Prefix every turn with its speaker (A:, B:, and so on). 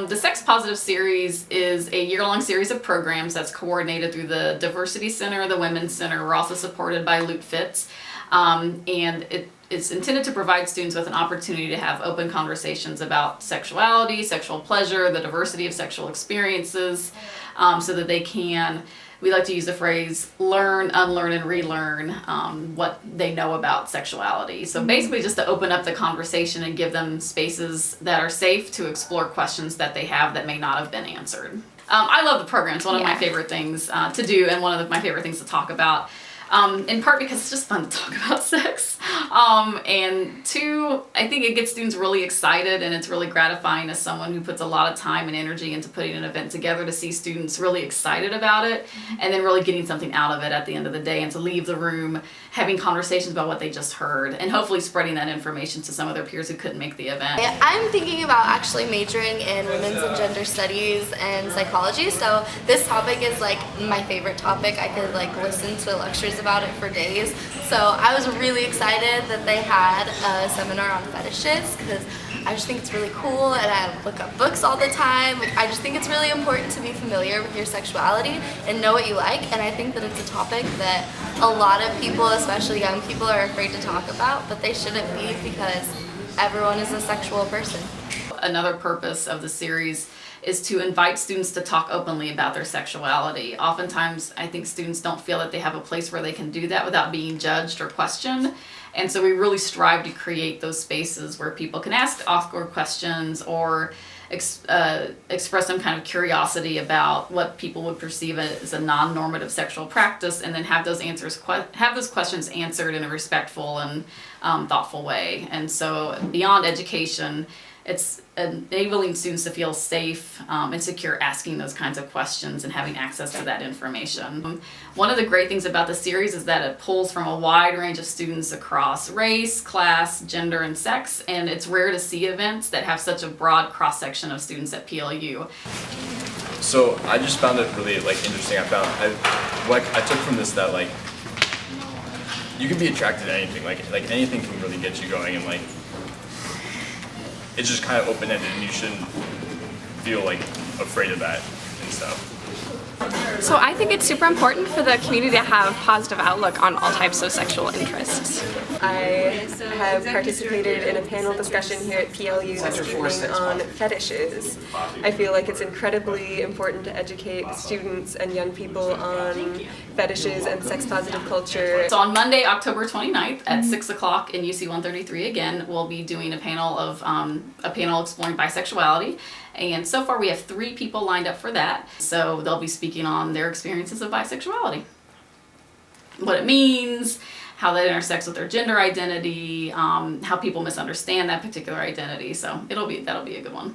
A: The Sex Positive series is a year-long series of programs that's coordinated through the Diversity Center, the Women's Center. We're also supported by Loop Fits, and it's intended to provide students with an opportunity to have open conversations about sexuality, sexual pleasure, the diversity of sexual experiences, so that they can, we like to use the phrase, learn, unlearn, and relearn what they know about sexuality. So basically just to open up the conversation and give them spaces that are safe to explore questions that they have that may not have been answered. I love the program. It's one of my favorite things to do and one of my favorite things to talk about. In part because it's just fun to talk about sex. And two, I think it gets students really excited, and it's really gratifying as someone who puts a lot of time and energy into putting an event together to see students really excited about it and then really getting something out of it at the end of the day, and to leave the room having conversations about what they just heard and hopefully spreading that information to some of their peers who couldn't make the event.
B: I'm thinking about actually majoring in women's and gender studies and psychology, so this topic is like my favorite topic. I could like listen to lectures about it for days. So I was really excited that they had a seminar on fetishes, because I just think it's really cool, and I look up books all the time. Like, I just think it's really important to be familiar with your sexuality and know what you like, and I think that it's a topic that a lot of people, especially young people, are afraid to talk about, but they shouldn't be, because everyone is a sexual person.
A: Another purpose of the series is to invite students to talk openly about their sexuality. Oftentimes, I think students don't feel that they have a place where they can do that without being judged or questioned. And so we really strive to create those spaces where people can ask awkward questions or express some kind of curiosity about what people would perceive as a non-normative sexual practice, and then have those questions answered in a respectful and thoughtful way. And so beyond education, it's enabling students to feel safe and secure asking those kinds of questions and having access to that information. One of the great things about the series is that it pulls from a wide range of students across race, class, gender, and sex, and it's rare to see events that have such a broad cross-section of students at PLU.
C: So I just found it really interesting. What I took from this, that you can be attracted to anything, like anything can really get you going, and it's just kind of open-ended, and you shouldn't feel afraid of that and stuff.
D: So I think it's super important for the community to have a positive outlook on all types of sexual interests.
E: I have participated in a panel discussion here at PLU this evening on fetishes. I feel like it's incredibly important to educate students and young people on fetishes and sex-positive culture.
A: So on Monday, October 29th at 6 o'clock in UC 133, again, we'll be doing a panel exploring bisexuality. And so far we have 3 people lined up for that. So they'll be speaking on their experiences of bisexuality, what it means, how that intersects with their gender identity, how people misunderstand that particular identity. So that'll be a good one.